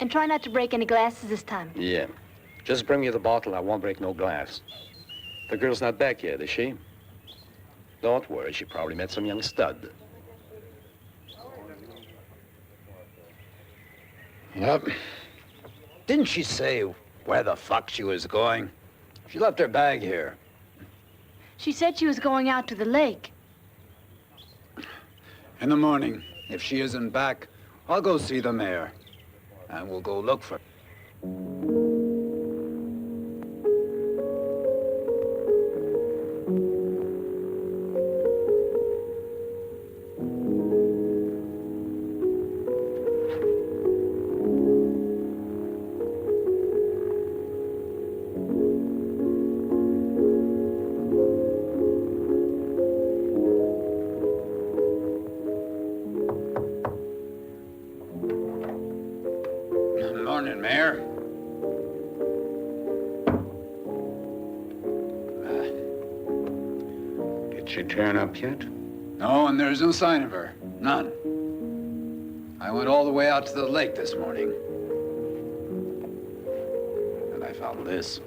And try not to break any glasses this time. Yeah. Just bring me the bottle. I won't break no glass. The girl's not back yet, is she? Don't worry. She probably met some young stud. Yep. Didn't she say where the fuck she was going? She left her bag here. She said she was going out to the lake. In the morning, if she isn't back, I'll go see the mayor. And we'll go look for her. Morning, Mayor. Did she turn up yet? No, and there's no sign of her. None. I went all the way out to the lake this morning. And I found this.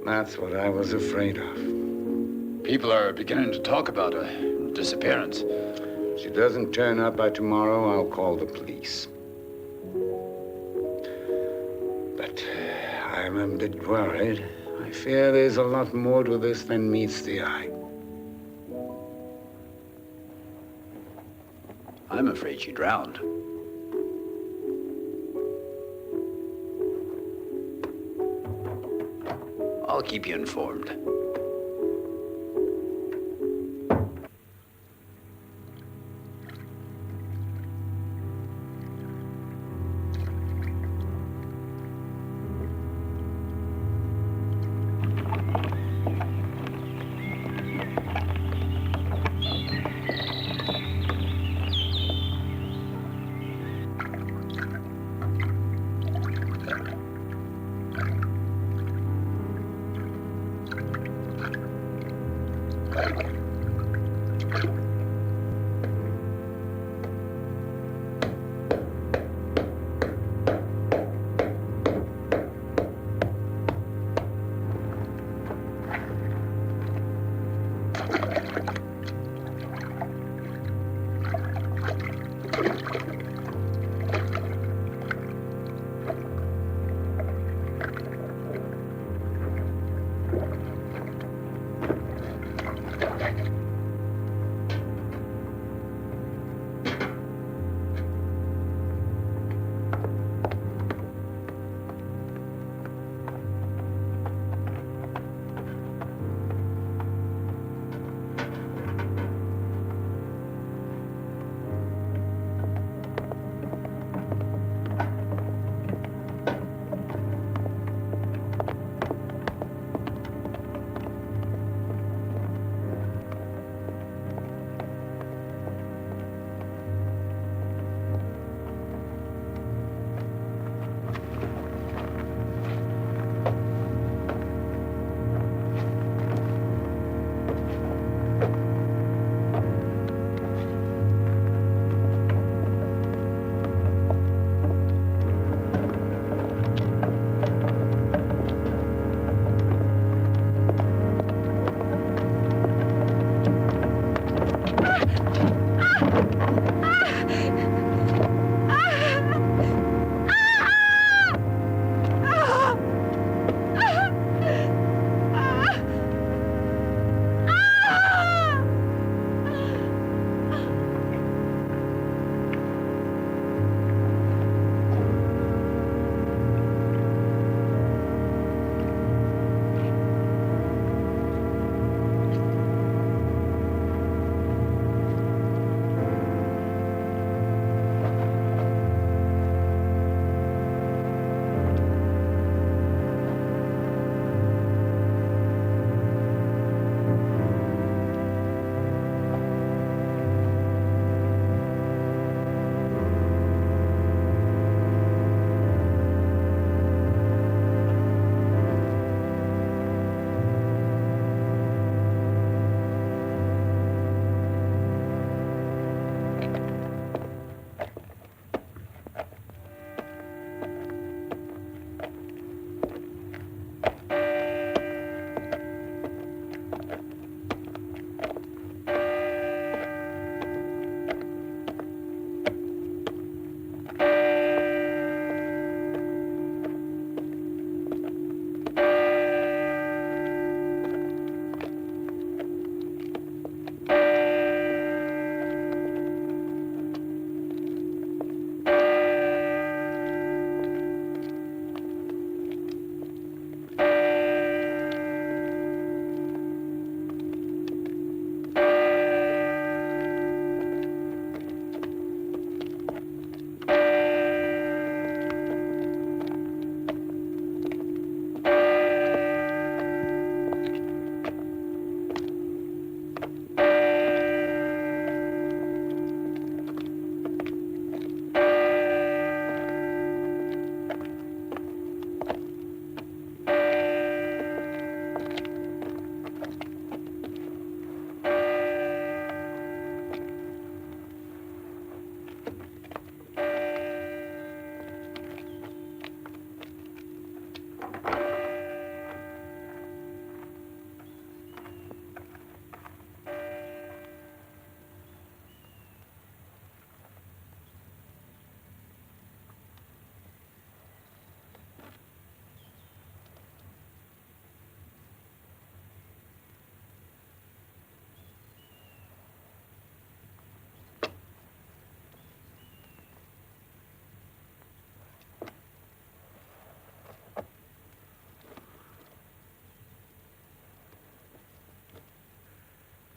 That's what I was afraid of. People are beginning to talk about a disappearance. If she doesn't turn up by tomorrow, I'll call the police. But I'm a bit worried. I fear there's a lot more to this than meets the eye. I'm afraid she drowned. I'll keep you informed.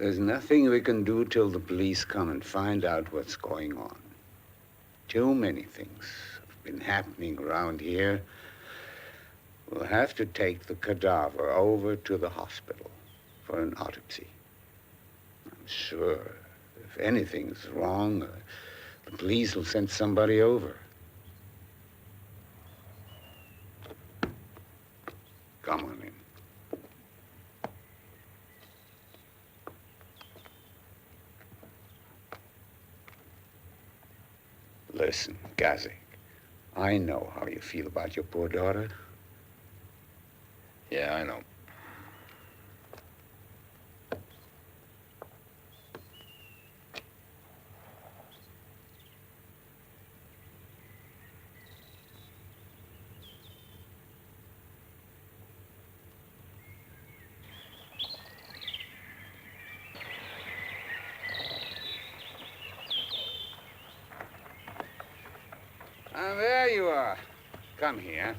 There's nothing we can do till the police come and find out what's going on. Too many things have been happening around here. We'll have to take the cadaver over to the hospital for an autopsy. I'm sure if anything's wrong, the police will send somebody over. Come on in. Listen, Gazik, I know how you feel about your poor daughter. Yeah, I know. Ah, there you are. Come here.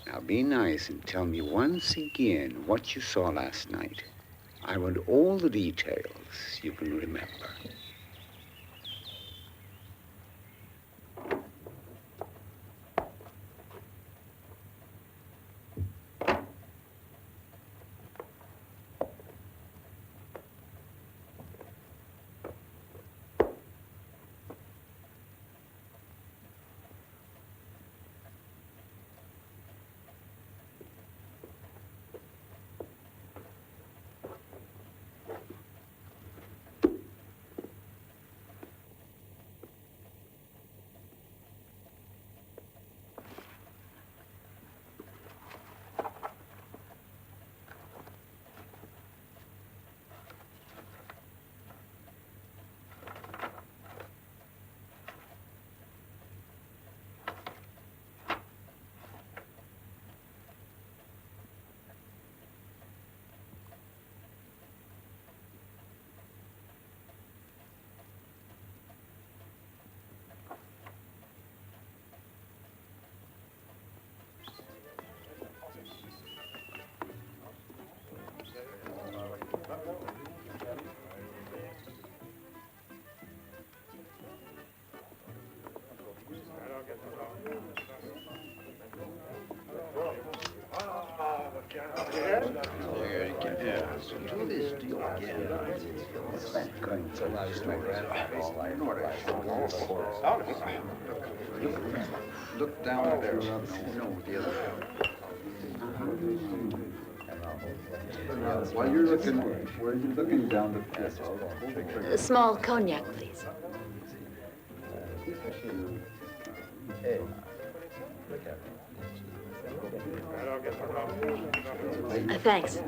Now be nice and tell me once again what you saw last night. I want all the details you can remember. Look down there. No, the other. While you're looking, where are you looking down the pit? A small cognac, please. Thanks.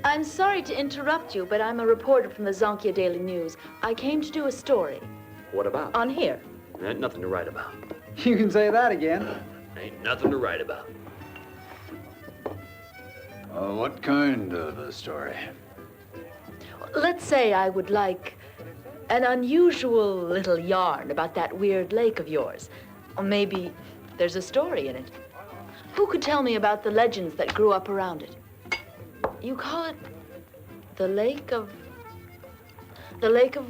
I'm sorry to interrupt you, but I'm a reporter from the Zonkia Daily News. I came to do a story. What about? On here. Ain't nothing to write about. You can say that again. Ain't nothing to write about. What kind of a story? Let's say I would like an unusual little yarn about that weird lake of yours. Or maybe there's a story in it. Who could tell me about the legends that grew up around it? You call it the lake of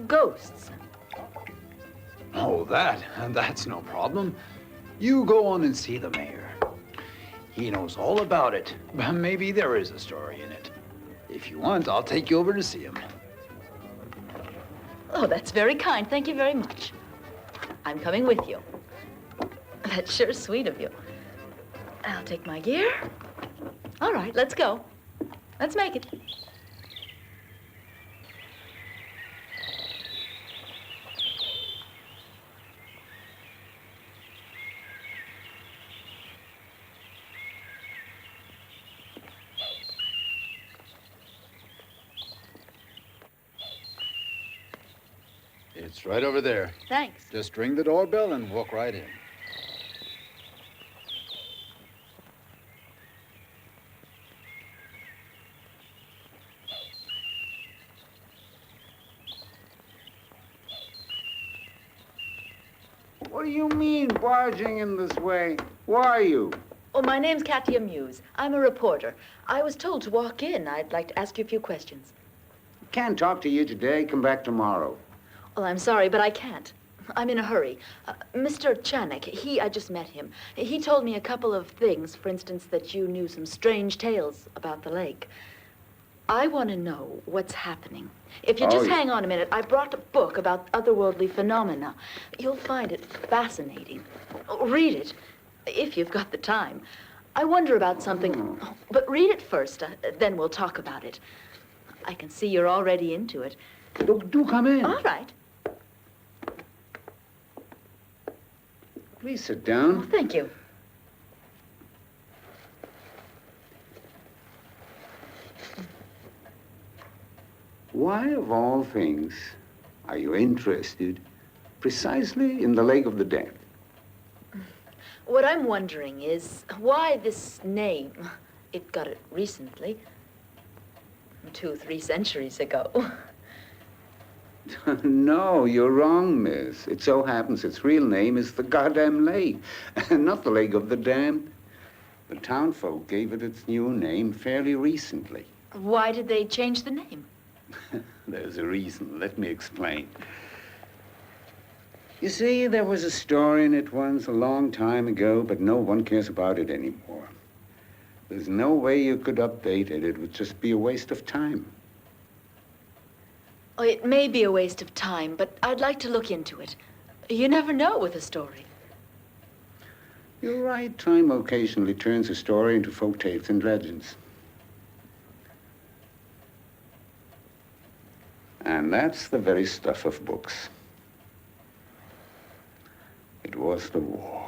ghosts. Oh, that's no problem. You go on and see the mayor. He knows all about it. Maybe there is a story in it. If you want, I'll take you over to see him. Oh, that's very kind. Thank you very much. I'm coming with you. That's sure sweet of you. I'll take my gear. All right, let's go. Let's make it. It's right over there. Thanks. Just ring the doorbell and walk right in. What do you mean, barging in this way? Who are you? Oh, my name's Katia Muse. I'm a reporter. I was told to walk in. I'd like to ask you a few questions. Can't talk to you today. Come back tomorrow. Well, I'm sorry, but I can't. I'm in a hurry. Mr. Chanik, I just met him. He told me a couple of things. For instance, that you knew some strange tales about the lake. I want to know what's happening. If you just hang on a minute, I brought a book about otherworldly phenomena. You'll find it fascinating. Read it, if you've got the time. I wonder about something, but read it first, then we'll talk about it. I can see you're already into it. Do come in. All right. Please sit Oh, down. thank you. Why, of all things, are you interested precisely in the Lake of the Dead? What I'm wondering is why this name. It got it recently. 2-3 centuries ago. No, you're wrong, miss. It so happens its real name is the goddamn lake, not the Lake of the Damned. The townfolk gave it its new name fairly recently. Why did they change the name? There's a reason. Let me explain. You see, there was a story in it once a long time ago, but no one cares about it anymore. There's no way you could update it. It would just be a waste of time. Oh, it may be a waste of time, but I'd like to look into it. You never know with a story. You're right. Time occasionally turns a story into folk tales and legends. And that's the very stuff of books. It was the war.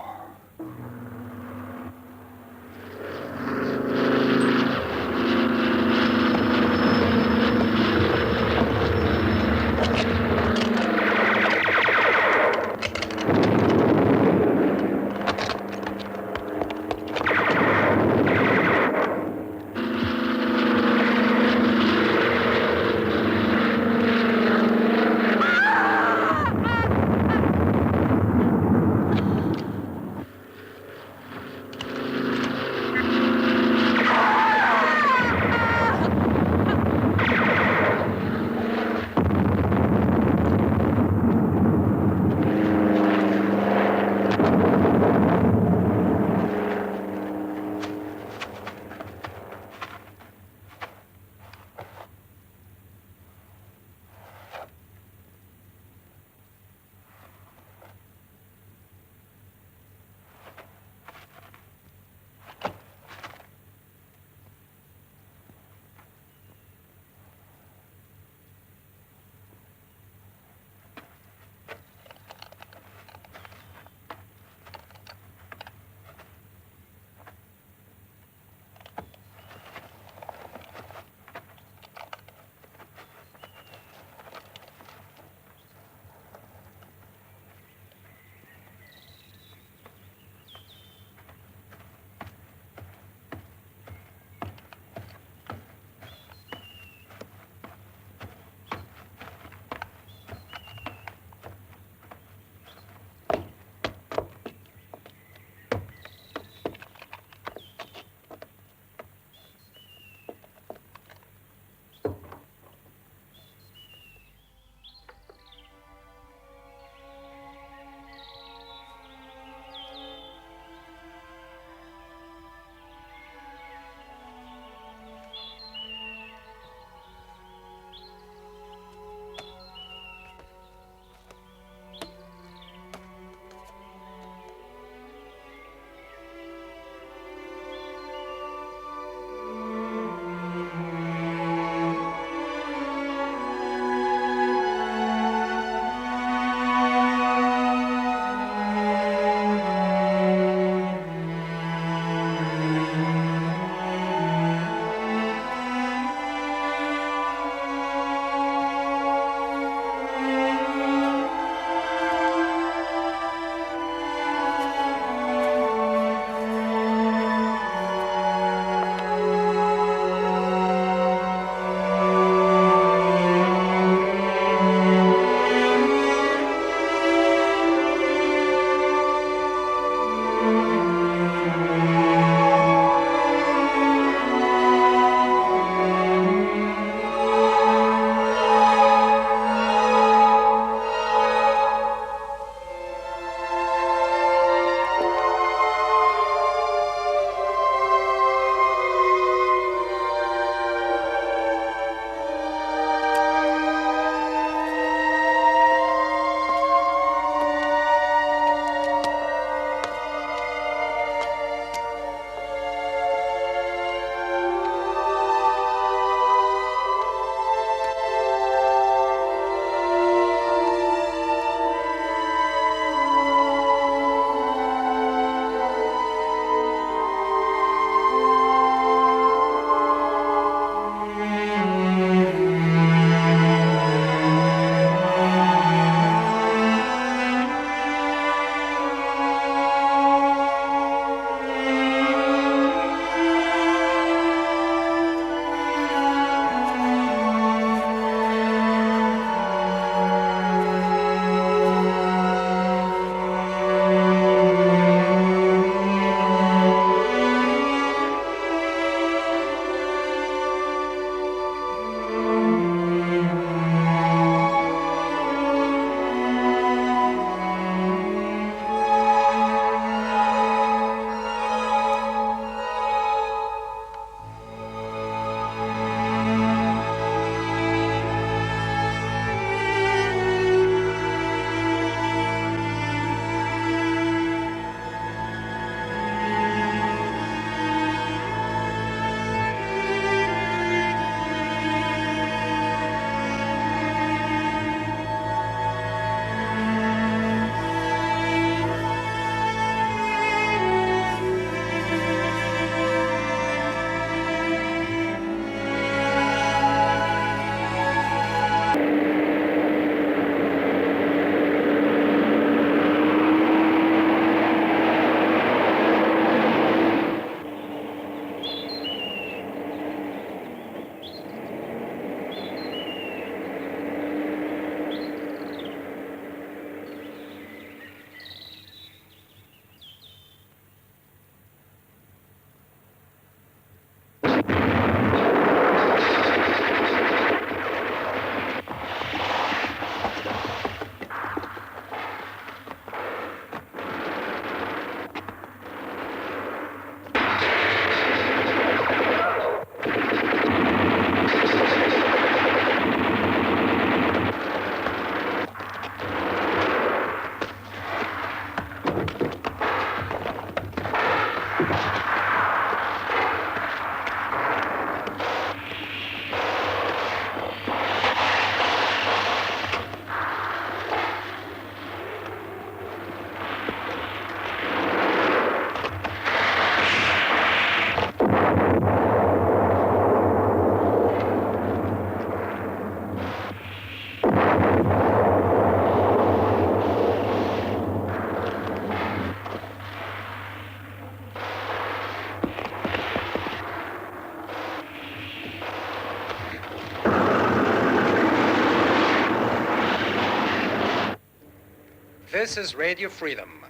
This is Radio Freedom.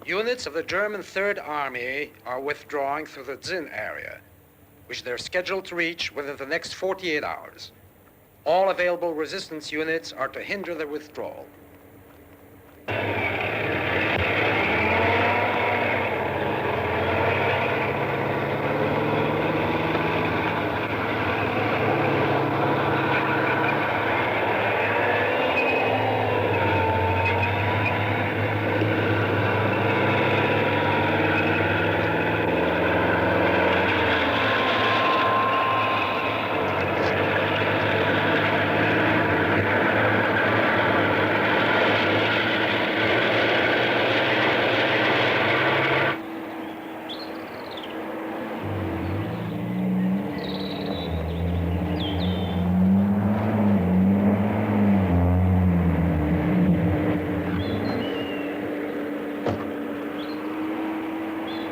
Units of the German Third Army are withdrawing through the Zin area, which they're scheduled to reach within the next 48 hours. All available resistance units are to hinder their withdrawal.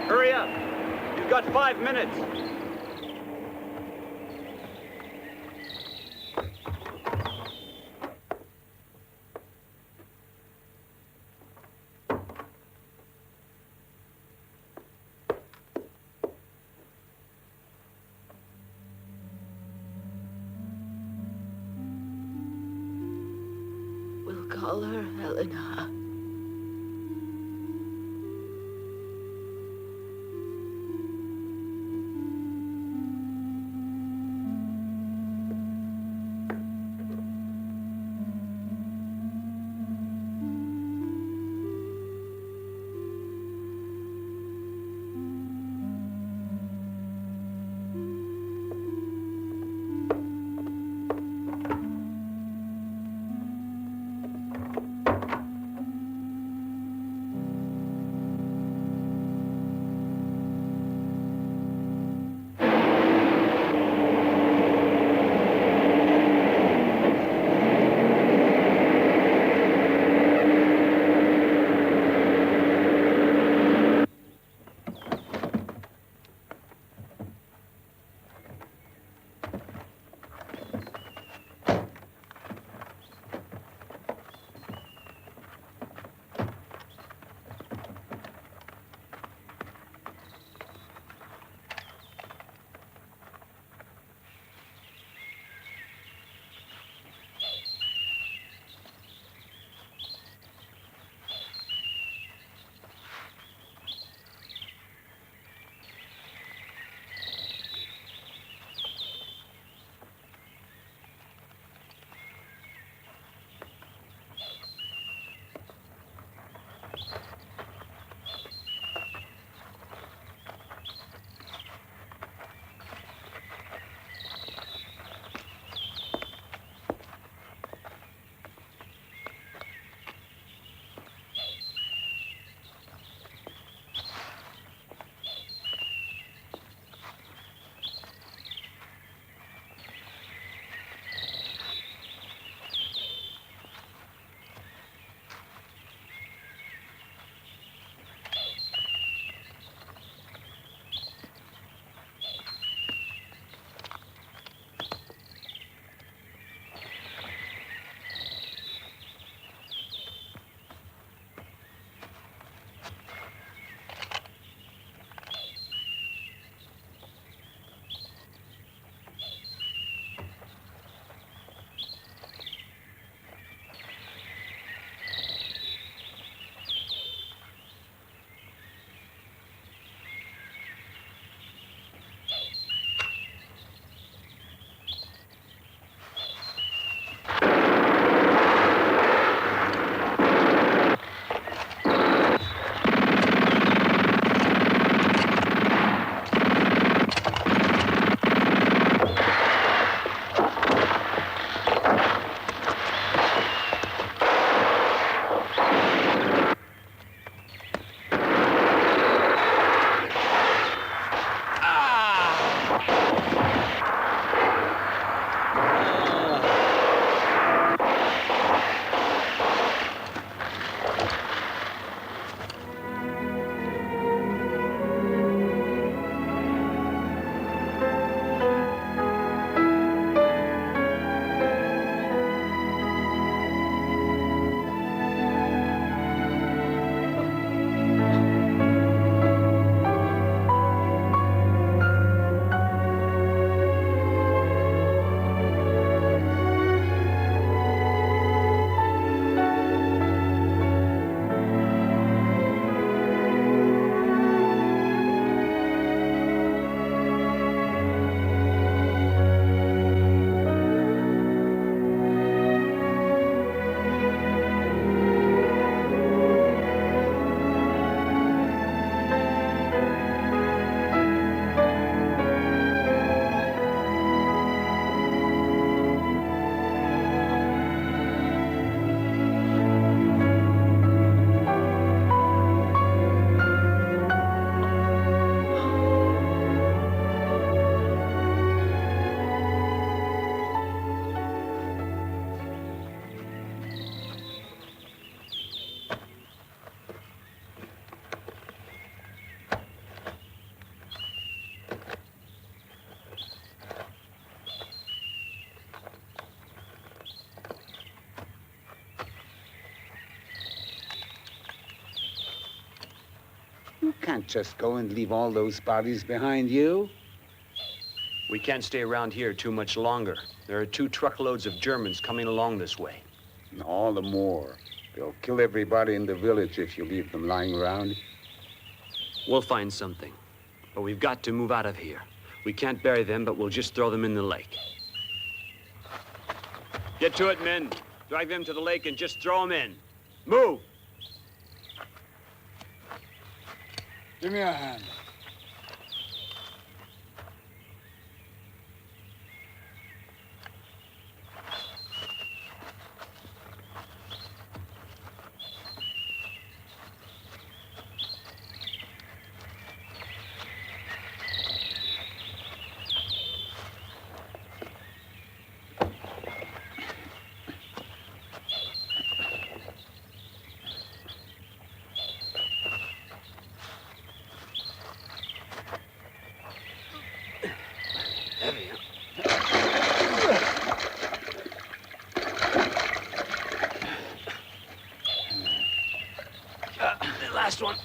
Hurry up. You've got 5 minutes. We'll call her Helena. can't just go and leave all those bodies behind you. We can't stay around here too much longer. There are 2 truckloads of Germans coming along this way. And all the more. They'll kill everybody in the village if you leave them lying around. We'll find something. But we've got to move out of here. We can't bury them, but we'll just throw them in the lake. Get to it, men. Drag them to the lake and just throw them in. Move! Give me a hand. Last one.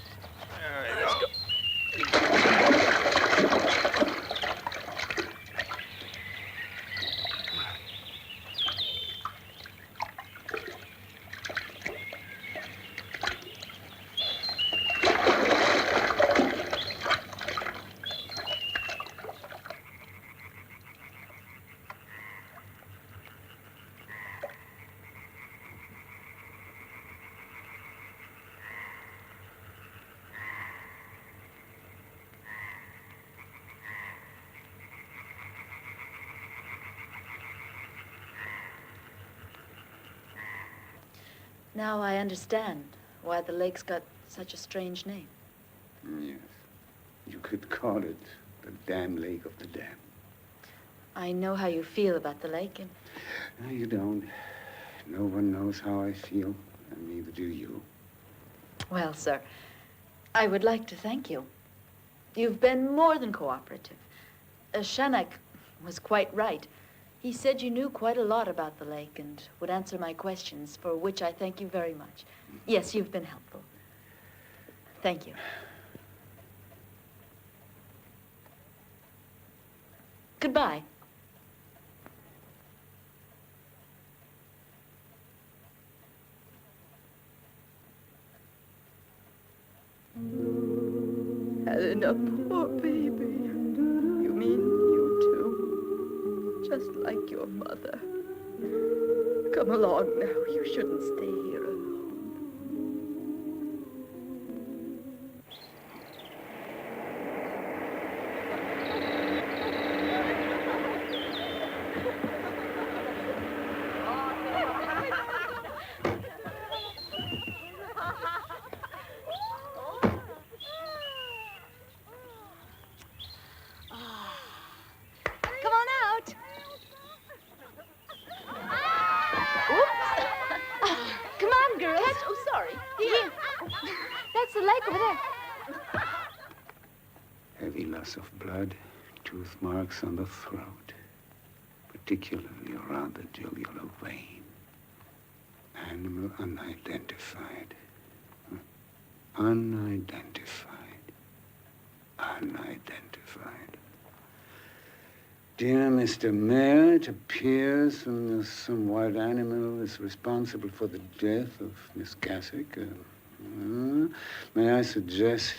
Let's go. Now I understand why the lake's got such a strange name. Yes. You could call it the damn lake of the damned. I know how you feel about the lake, and No, you don't. No one knows how I feel, and neither do you. well, sir, I would like to thank you. You've been more than cooperative. Shannock was quite right. He said you knew quite a lot about the lake and would answer my questions, for which I thank you very much. Yes, you've been helpful. Thank you. Goodbye. Helena, poor baby. You mean you too? Just like your mother. Come along now. You shouldn't stay here alone. Come on out. Come on, girls. Oh, sorry. Here. That's the lake over there. Heavy loss of blood, tooth marks on the throat, particularly around the jugular vein. Animal unidentified. Unidentified. Unidentified. Dear Mr. Mayor, it appears some wild animal is responsible for the death of Miss Gassick. May I suggest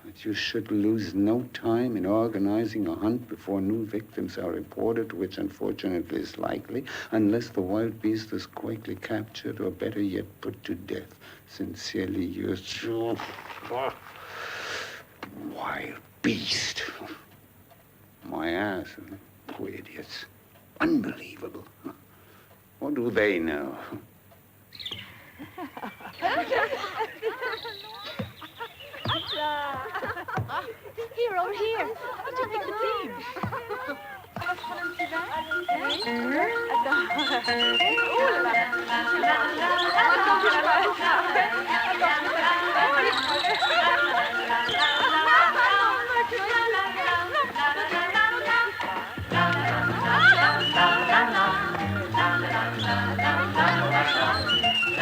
that you should lose no time in organizing a hunt before new victims are reported, which unfortunately is likely, unless the wild beast is quickly captured or better yet put to death. Sincerely yours, wild beast. My ass. Poor idiots. Unbelievable. What do they know? Here, over here. Did you pick the team?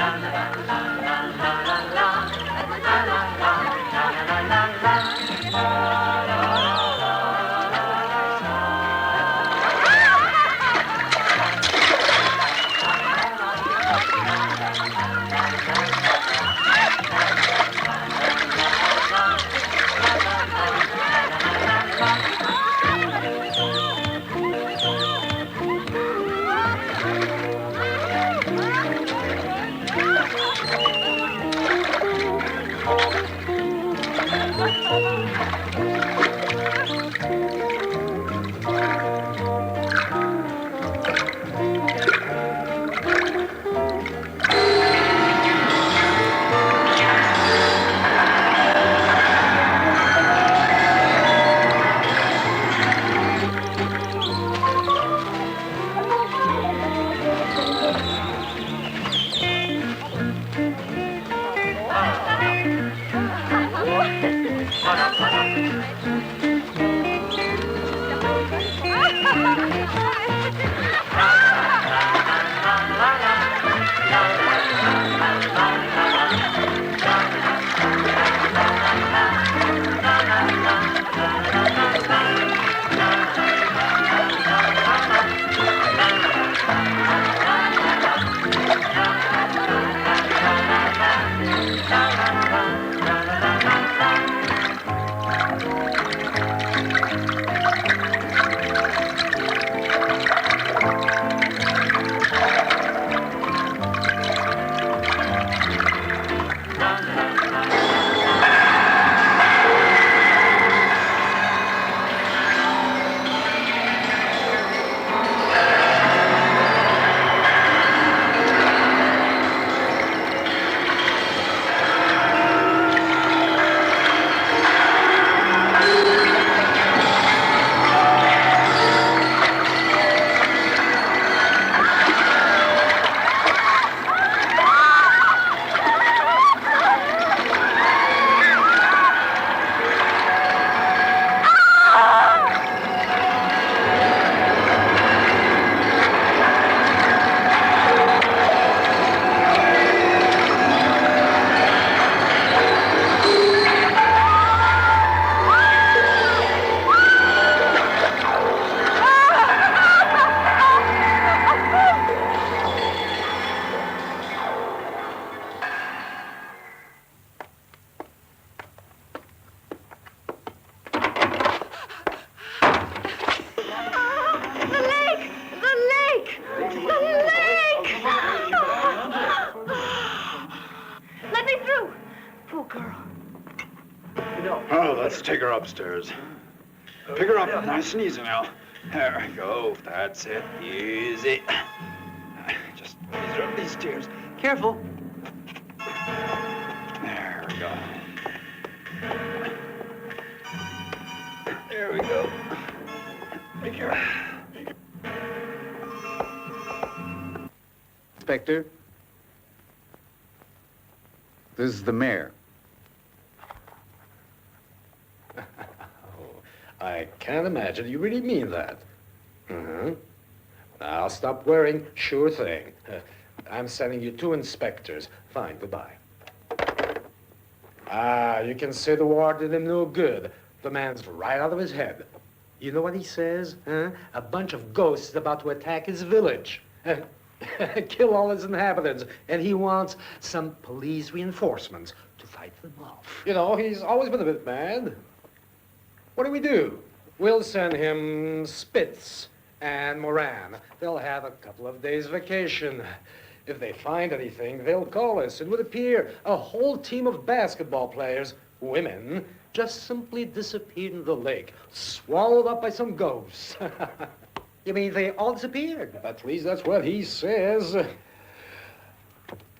la la la la la la la la la la la la Let's take her upstairs. Pick her up nice and easy now. There we go. That's it. Easy. Just ease her up these stairs. Careful. There we go. There we go. Be careful. Inspector, this is the mayor. I can't imagine you really mean that. I'll stop worrying. Sure thing. I'm sending you 2 inspectors. Fine, goodbye. You can say the war did him no good. The man's right out of his head. You know what he says? Huh? A bunch of ghosts is about to attack his village. Kill all his inhabitants. And he wants some police reinforcements to fight them off. You know, he's always been a bit mad. What do? We'll send him Spitz and Moran. They'll have a couple of days vacation. If they find anything, they'll call us. It would appear a whole team of basketball players, women, just simply disappeared in the lake, swallowed up by some ghosts. You mean they all disappeared? At least that's what he says.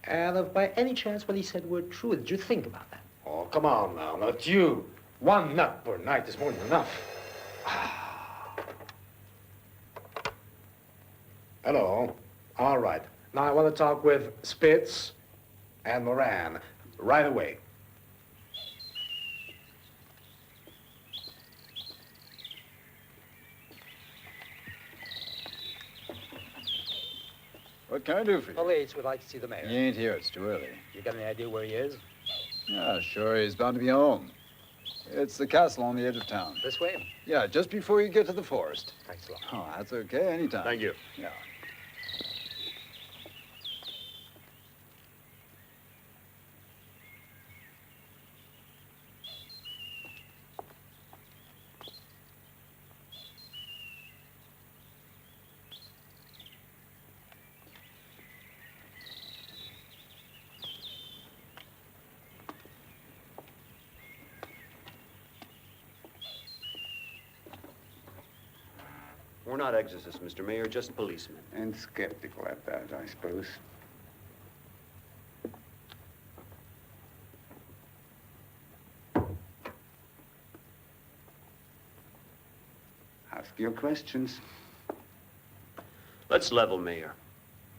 And if by any chance what he said were true, did you think about that? Oh, come on now, not you. 1 nut per night is more than enough. Hello. All right. Now I want to talk with Spitz and Moran right away. What can I do for you? Police would like to see the mayor. He ain't here. It's too early. You got any idea where he is? Yeah, sure. He's bound to be home. It's the castle on the edge of town. This way? Yeah, just before you get to the forest. Thanks a lot. Oh, that's okay. Anytime. Thank you. Yeah. We're not exorcists, Mr. Mayor, just policemen. And skeptical at that, I suppose. Ask your questions. Let's level, Mayor.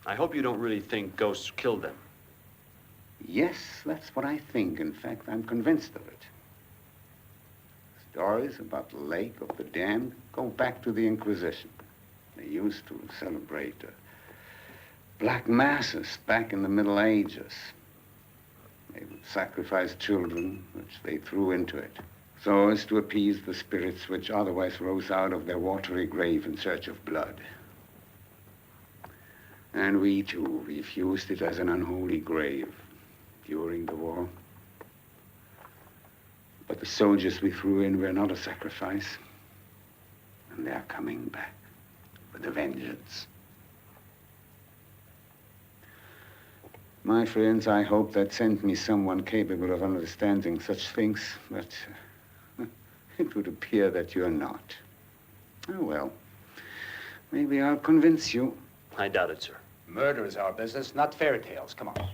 I hope you don't really think ghosts killed them. Yes, that's what I think. In fact, I'm convinced of it. Stories about the lake of the damned go back to the Inquisition. They used to celebrate black masses back in the Middle Ages. They would sacrifice children, which they threw into it, so as to appease the spirits which otherwise rose out of their watery grave in search of blood. And we, too, refused it as an unholy grave during the war. But the soldiers we threw in were not a sacrifice. And they are coming back with a vengeance. My friends, I hope that sent me someone capable of understanding such things, but it would appear that you're not. Oh, well, maybe I'll convince you. I doubt it, sir. Murder is our business, not fairy tales. Come on.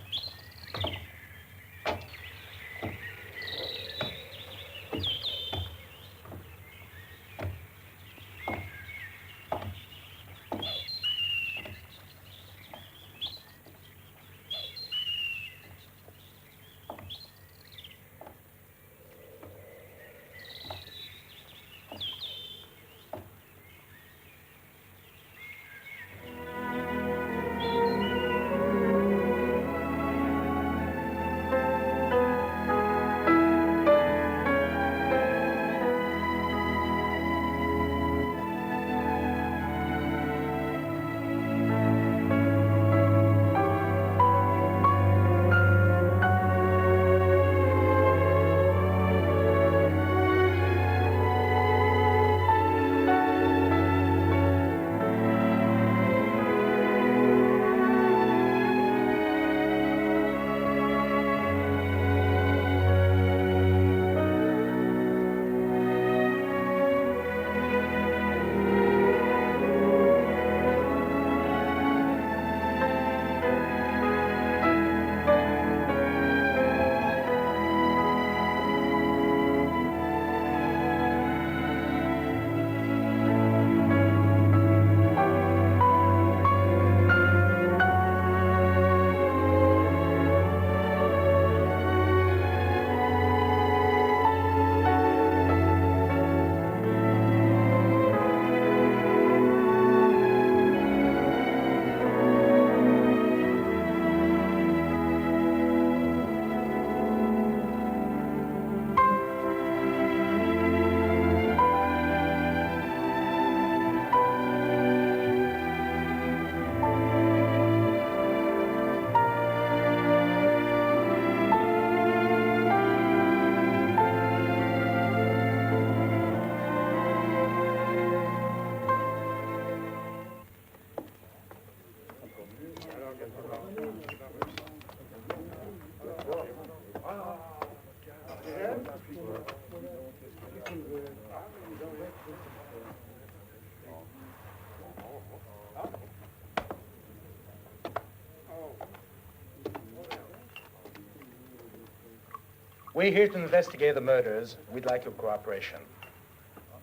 We're here to investigate the murders. We'd like your cooperation.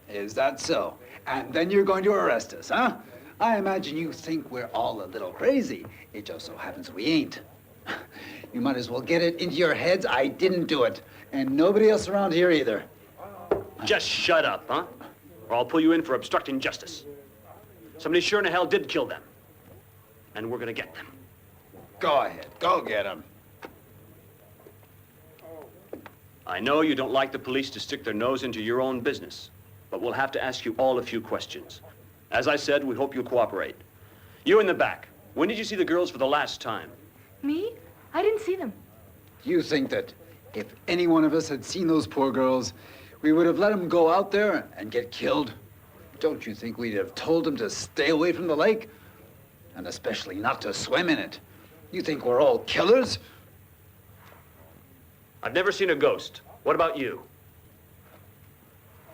Is that so? And then you're going to arrest us, huh? I imagine you think we're all a little crazy. It just so happens we ain't. You might as well get it into your heads I didn't do it. And nobody else around here either. Just shut up, huh? Or I'll pull you in for obstructing justice. Somebody sure in the hell did kill them. And we're gonna get them. Go ahead. Go get them. I know you don't like the police to stick their nose into your own business, but we'll have to ask you all a few questions. As I said, we hope you'll cooperate. You in the back, when did you see the girls for the last time? Me? I didn't see them. You think that if any one of us had seen those poor girls, we would have let them go out there and get killed? Don't you think we'd have told them to stay away from the lake? And especially not to swim in it. You think we're all killers? I've never seen a ghost. What about you?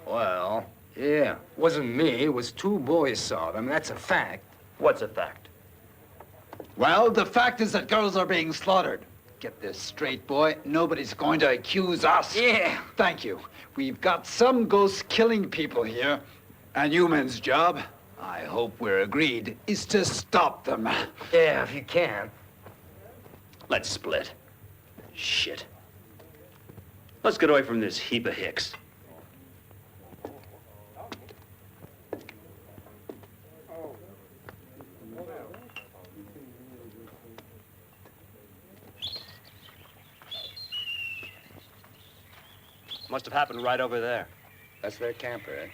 Well, yeah. Wasn't me. It was two boys saw them. That's a fact. What's a fact? Well, the fact is that girls are being slaughtered. Get this straight, boy. Nobody's going to accuse us. Yeah. Thank you. We've got some ghosts killing people here. And you men's job, I hope we're agreed, is to stop them. Yeah, if you can. Let's split. Shit. Let's get away from this heap of hicks. Must have happened right over there. That's their camper, eh?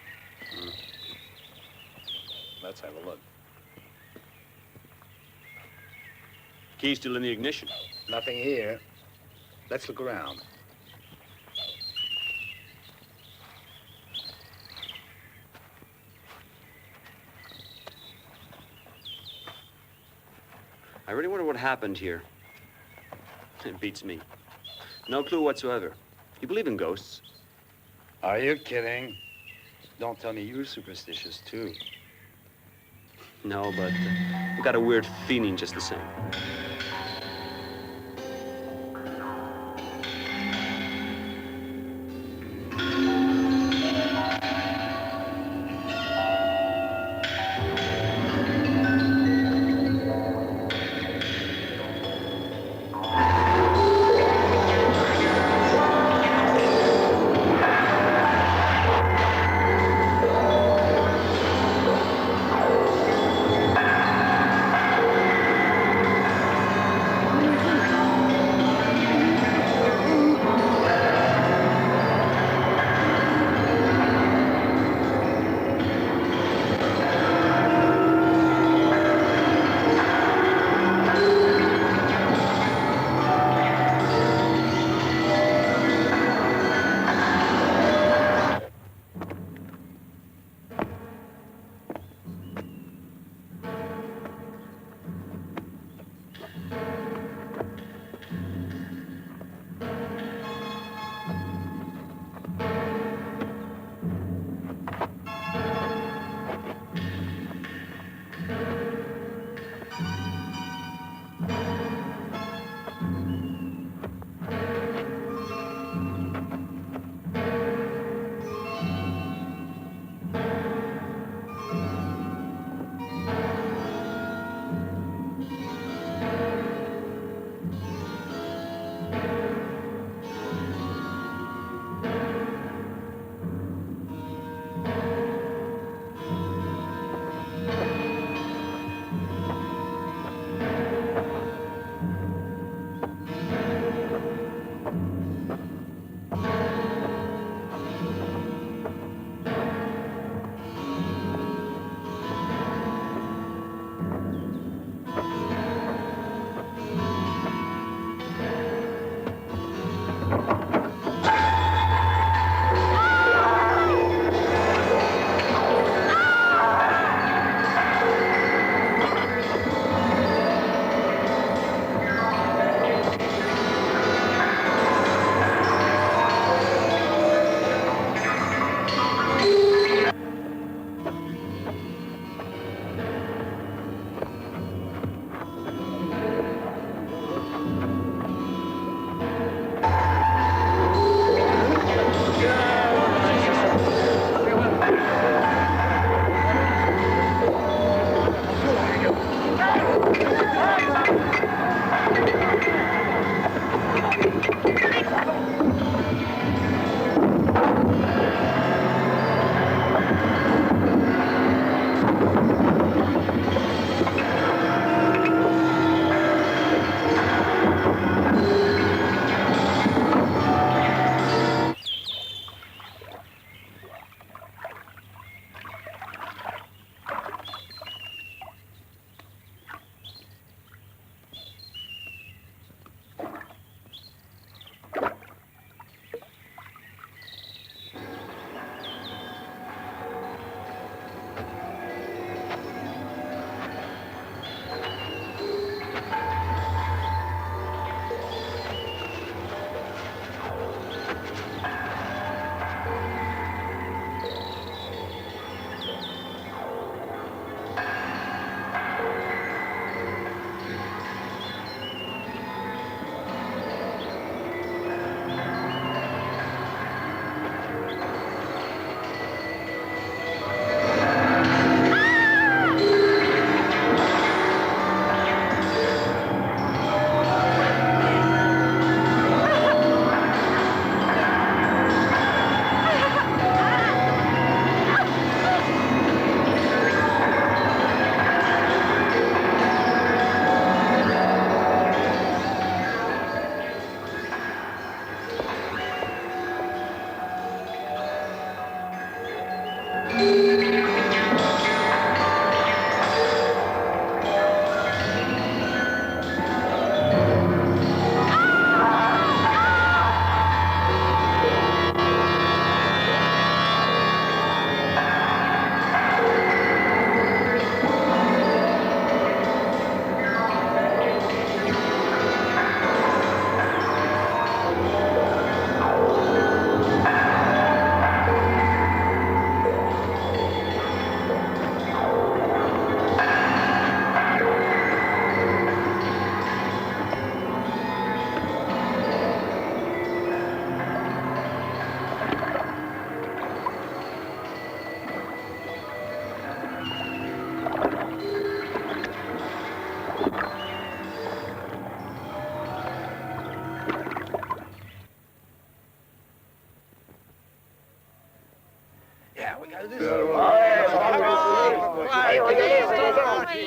Let's have a look. Key's still in the ignition. Nothing here. Let's look around. I really wonder what happened here. It beats me. No clue whatsoever. You believe in ghosts? Are you kidding? Don't tell me you're superstitious, too. No, but I've got a weird feeling just the same.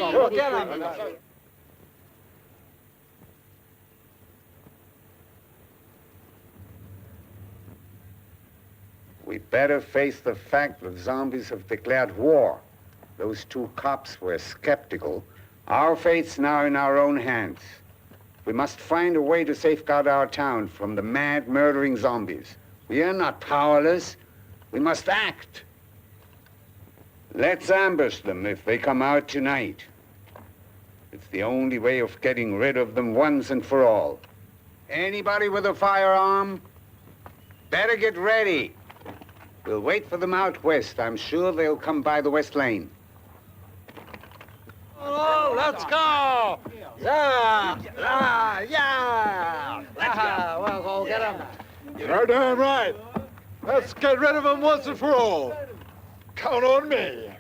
Go get him. We better face the fact that zombies have declared war. Those two cops were skeptical. Our fate's now in our own hands. We must find a way to safeguard our town from the mad, murdering zombies. We are not powerless. We must act. Let's ambush them if they come out tonight. It's the only way of getting rid of them once and for all. Anybody with a firearm? Better get ready. We'll wait for them out west. I'm sure they'll come by the west lane. Oh, let's go! Yeah! Yeah! Let's go! We'll go get him. You're damn right. Let's get rid of them once and for all. Count on me.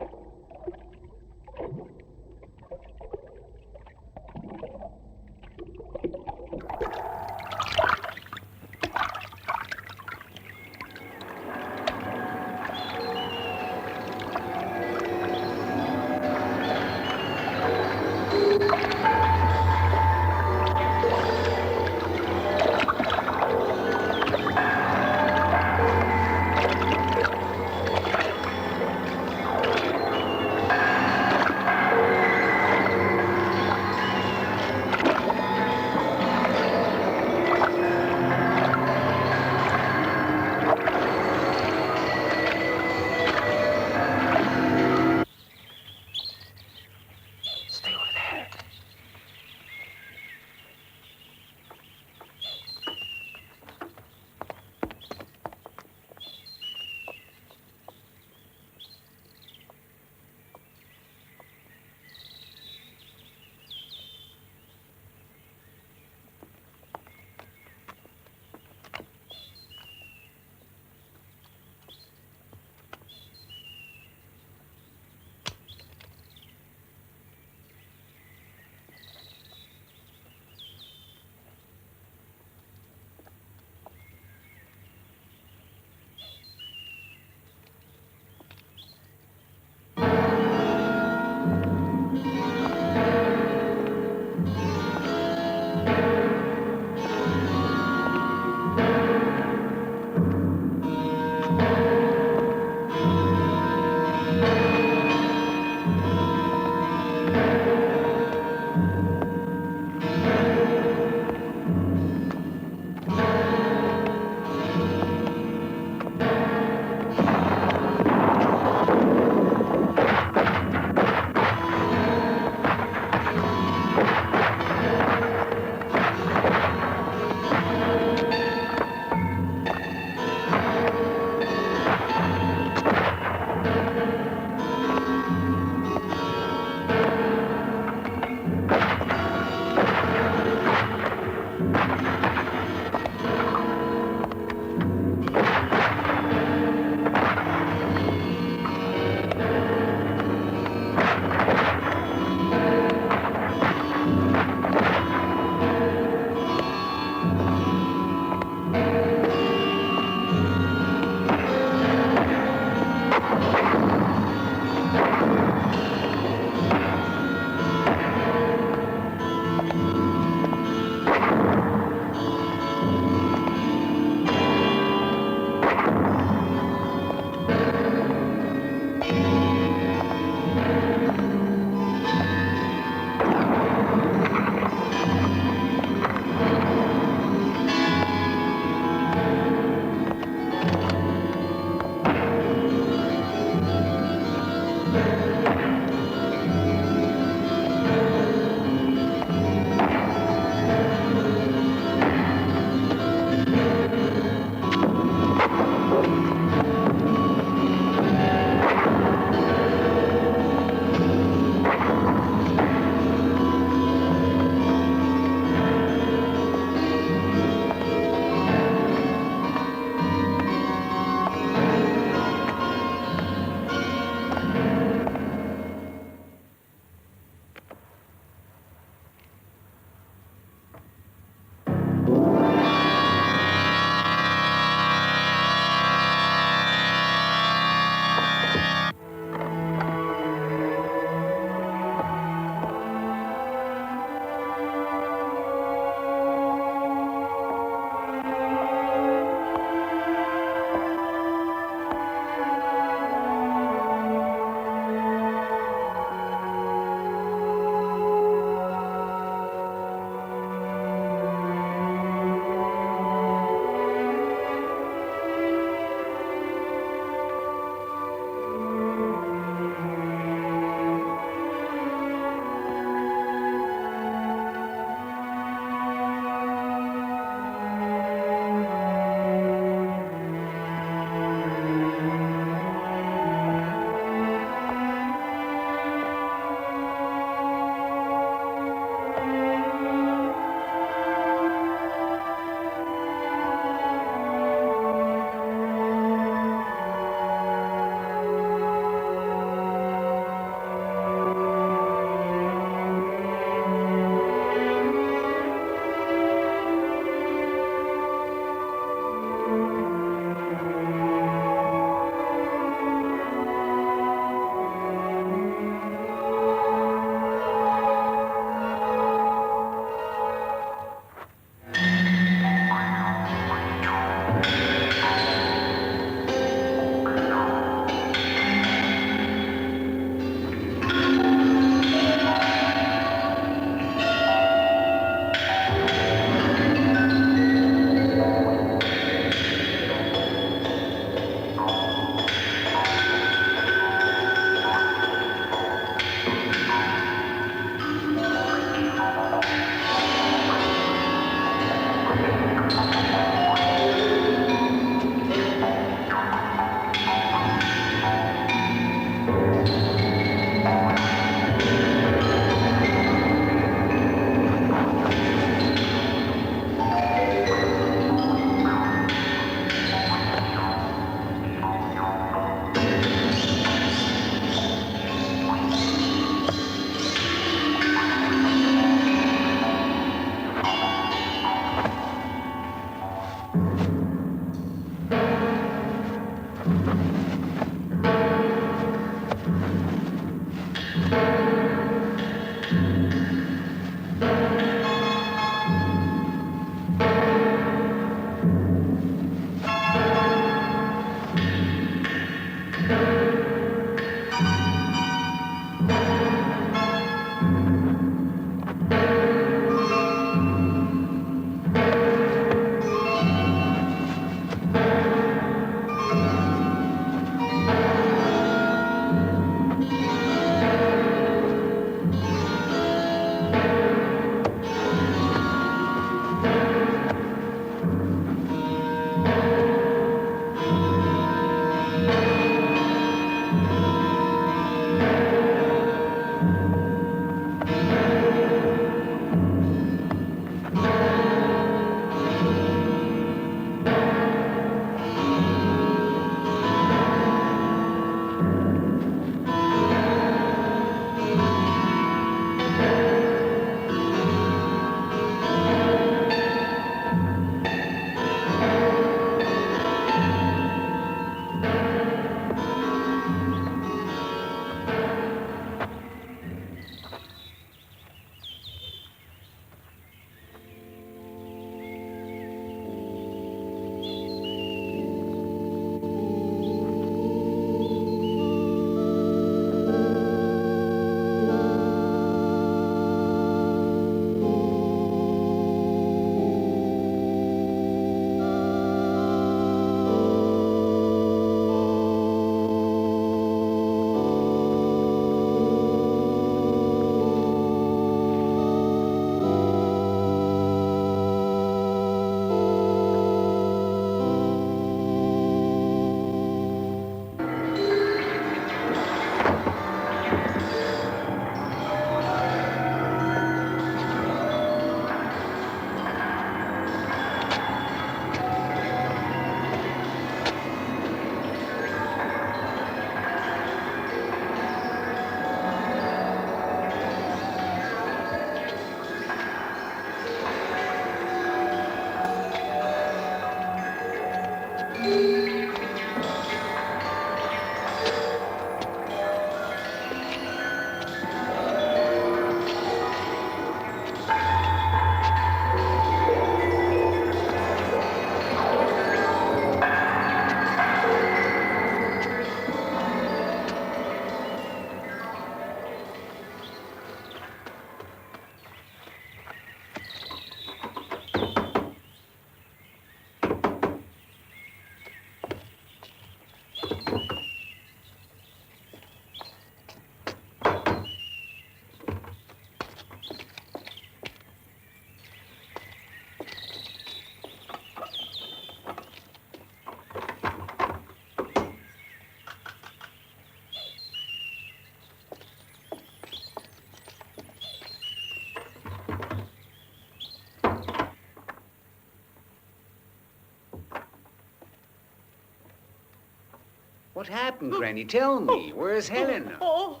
What happened, Granny? Tell me. Where's Helen? Now,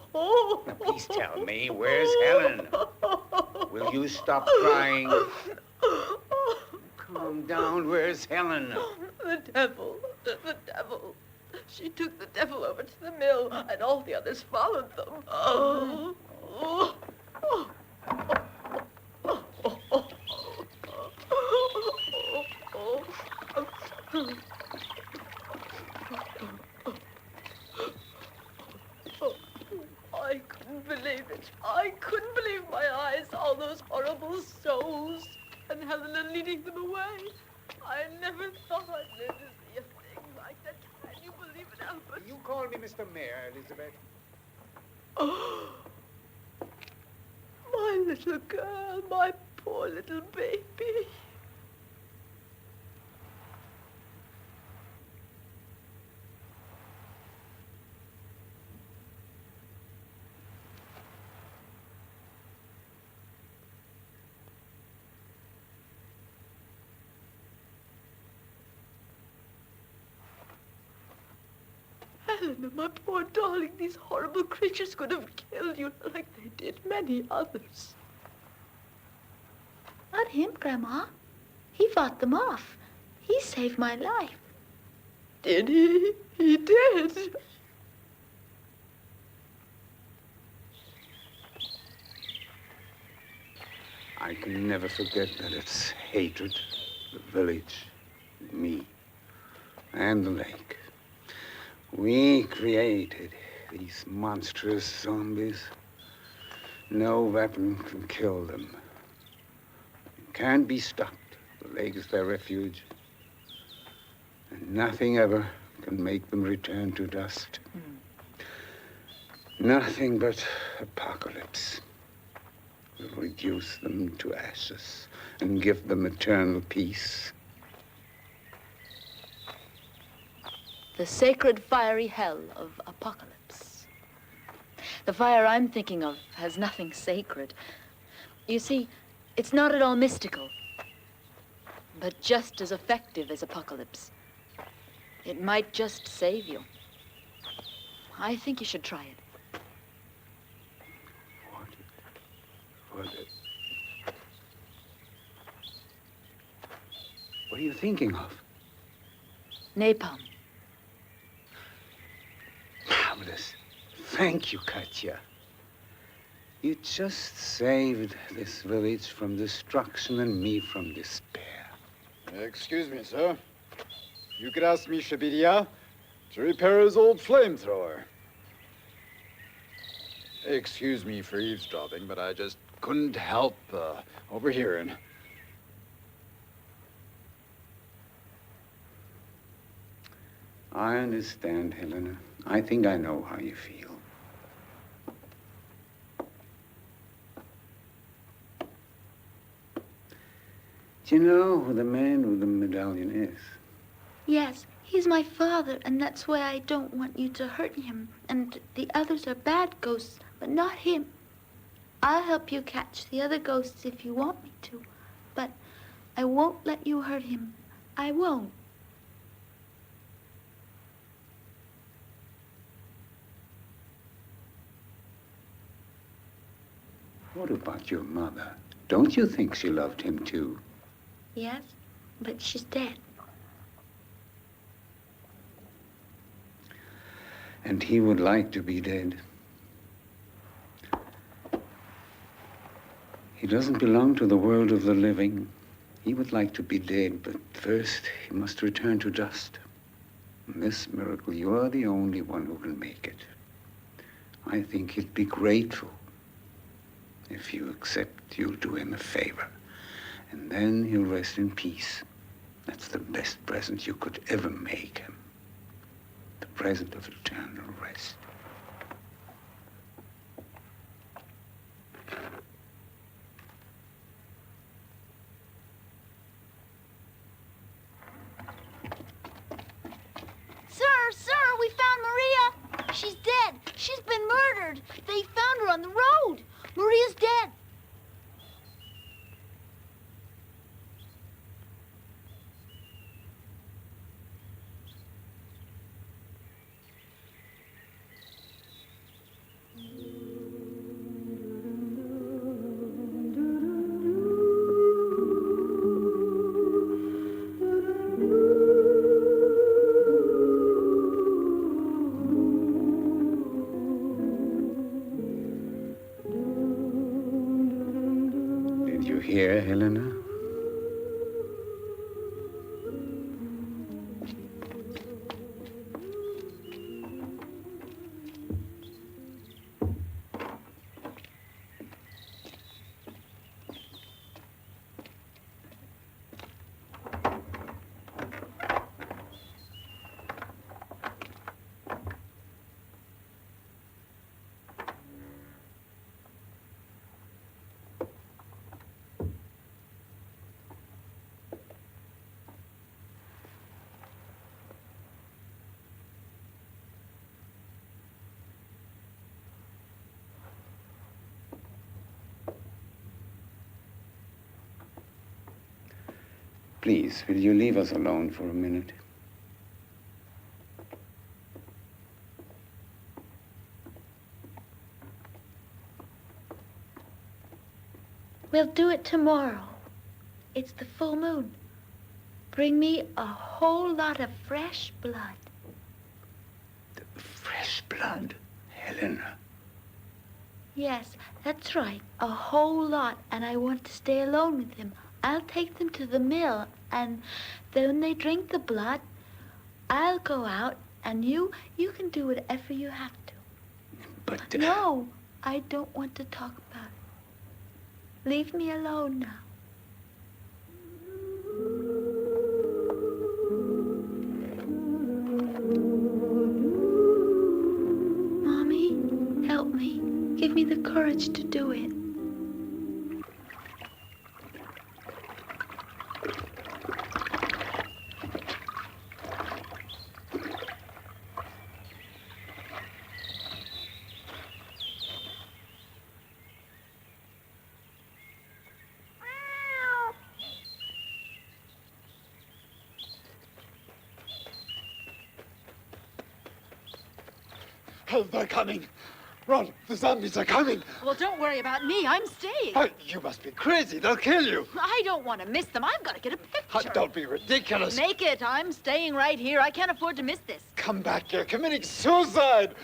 please tell me. Where's Helen? Will you stop crying? Calm down. Where's Helen? The devil. The devil. She took the devil over to the mill, and all the others followed them. I couldn't believe it. I couldn't believe my eyes. All those horrible souls, and Helena leading them away. I never thought I'd live to see a thing like that. Can you believe it, Albert? You call me Mr. Mayor, Elizabeth. My little girl, my poor little baby. Helena, my poor darling, these horrible creatures could have killed you like they did many others. Not him, Grandma. He fought them off. He saved my life. Did he? He did. I can never forget that it's hatred, the village, me, and the lake. We created these monstrous zombies. No weapon can kill them. It can't be stopped. The lake is their refuge. And nothing ever can make them return to dust. Nothing but apocalypse will reduce them to ashes and give them eternal peace. The sacred fiery hell of apocalypse. The fire I'm thinking of has nothing sacred. You see, it's not at all mystical, but just as effective as apocalypse. It might just save you. I think you should try it. What are you thinking of? Napalm. Marvelous. Thank you, Katya. You just saved this village from destruction and me from despair. Excuse me, sir. You could ask me Shabidia to repair his old flamethrower. Excuse me for eavesdropping, but I just couldn't help overhearing. I understand, Helena. I think I know how you feel. Do you know who the man with the medallion is? Yes, he's my father, and that's why I don't want you to hurt him. And the others are bad ghosts, but not him. I'll help you catch the other ghosts if you want me to, but I won't let you hurt him. I won't. What about your mother? Don't you think she loved him too? Yes, but she's dead. And he would like to be dead. He doesn't belong to the world of the living. He would like to be dead, but first he must return to dust. In this miracle, you are the only one who can make it. I think he'd be grateful if you accept you'll do him a favor. And then he'll rest in peace. That's the best present you could ever make him. The present of eternal rest. Sir, we found Maria. She's dead. She's been murdered. They found her on the road. Maria's dead. hear, Helena? Please, will you leave us alone for a minute? We'll do it tomorrow. It's the full moon. Bring me a whole lot of fresh blood. Fresh blood, Helena. Yes, that's right. A whole lot, and I want to stay alone with him. I'll take them to the mill, and then when they drink the blood, I'll go out, and you can do whatever you have to. But... No, I don't want to talk about it. Leave me alone now. Mommy, help me. Give me the courage to do it. Oh, they're coming. Run, the zombies are coming. Well, don't worry about me. I'm staying. Oh, you must be crazy. They'll kill you. I don't want to miss them. I've got to get a picture. Don't be ridiculous. Make it. I'm staying right here. I can't afford to miss this. Come back. You're committing suicide.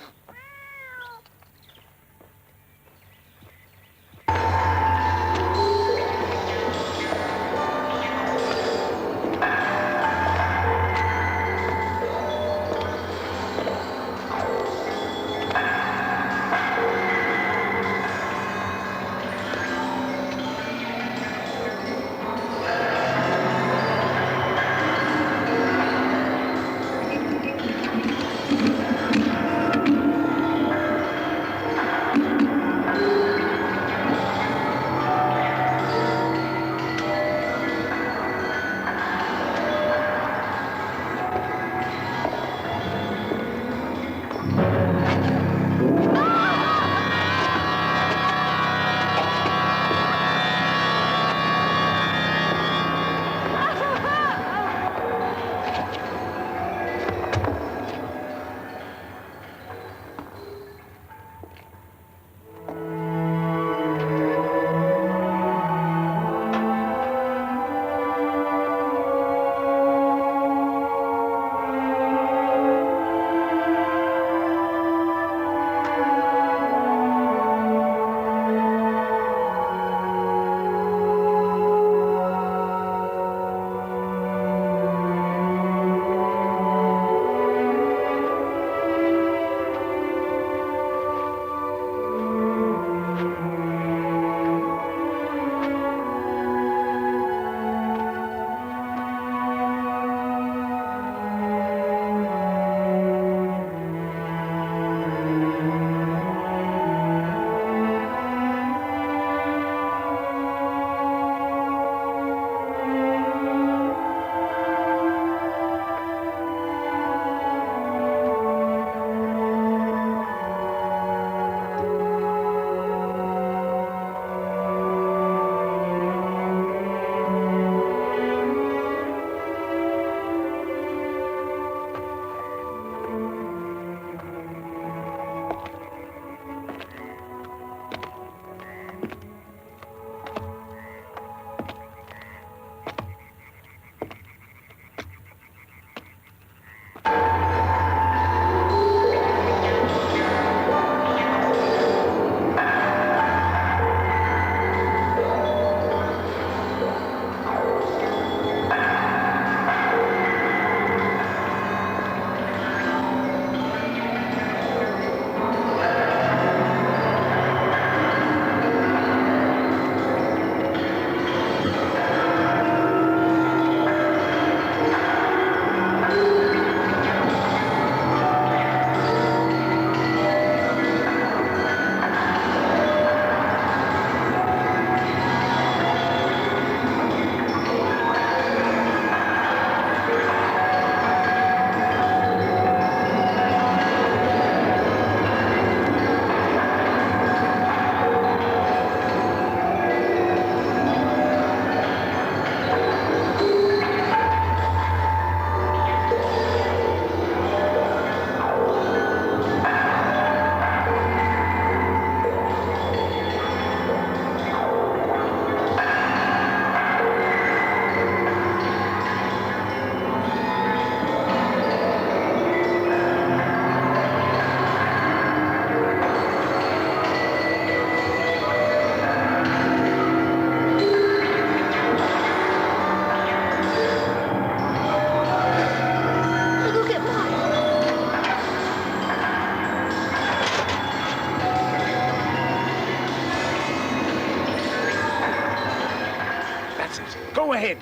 Go ahead.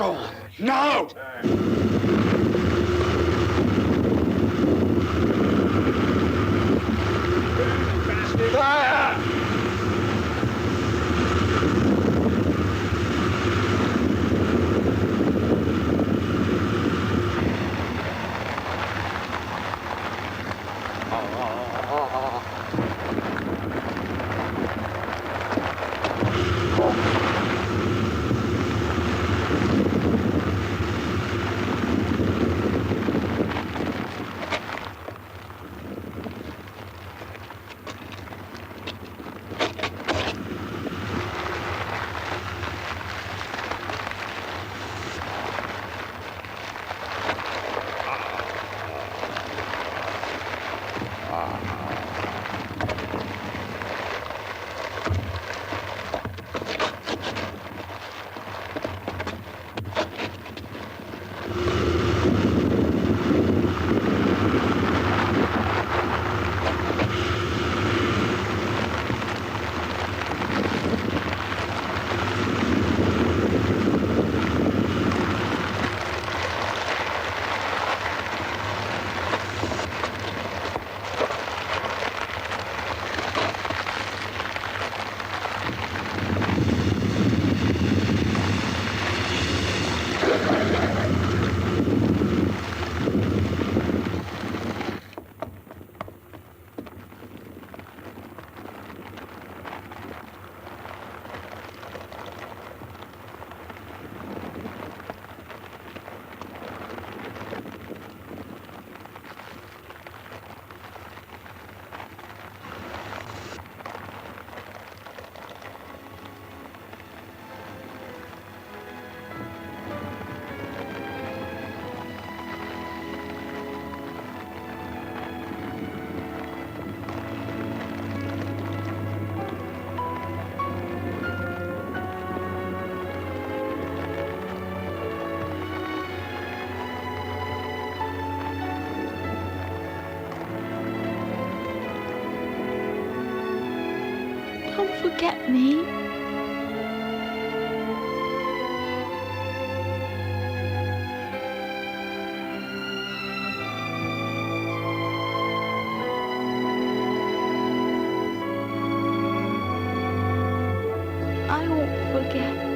Go on. No! Fire! Don't forget me. I won't forget.